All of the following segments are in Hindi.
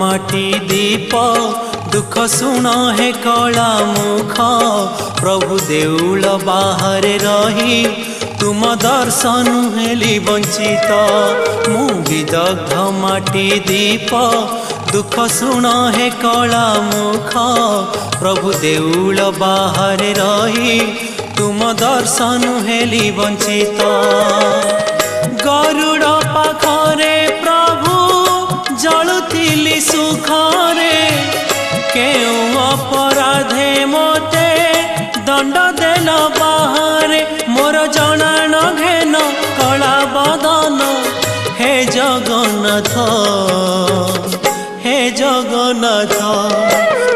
माटी दीप दुख शुण हे कला मुख प्रभु देउल बाहर रही तुम दर्शन हेली वंचित मु विदग्ध माटी दीप दुख शुण हे कला मुख प्रभु देउल बाहर रही तुम दर्शन हेली वंचित गरुड़ पाखरे प्रभु जलुथिली सुखरे केउ अपराधे मोते दंड देल बाहरे मोर जना न घेन कला बदन हे जगन्नाथ हे जगन्नाथ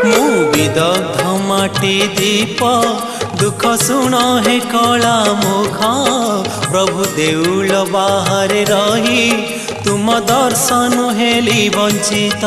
मु विदग्ध माटी दीप दुख शुण हे कला मुख प्रभु देउल बाहर रही तुम दर्शन हेली वंचित।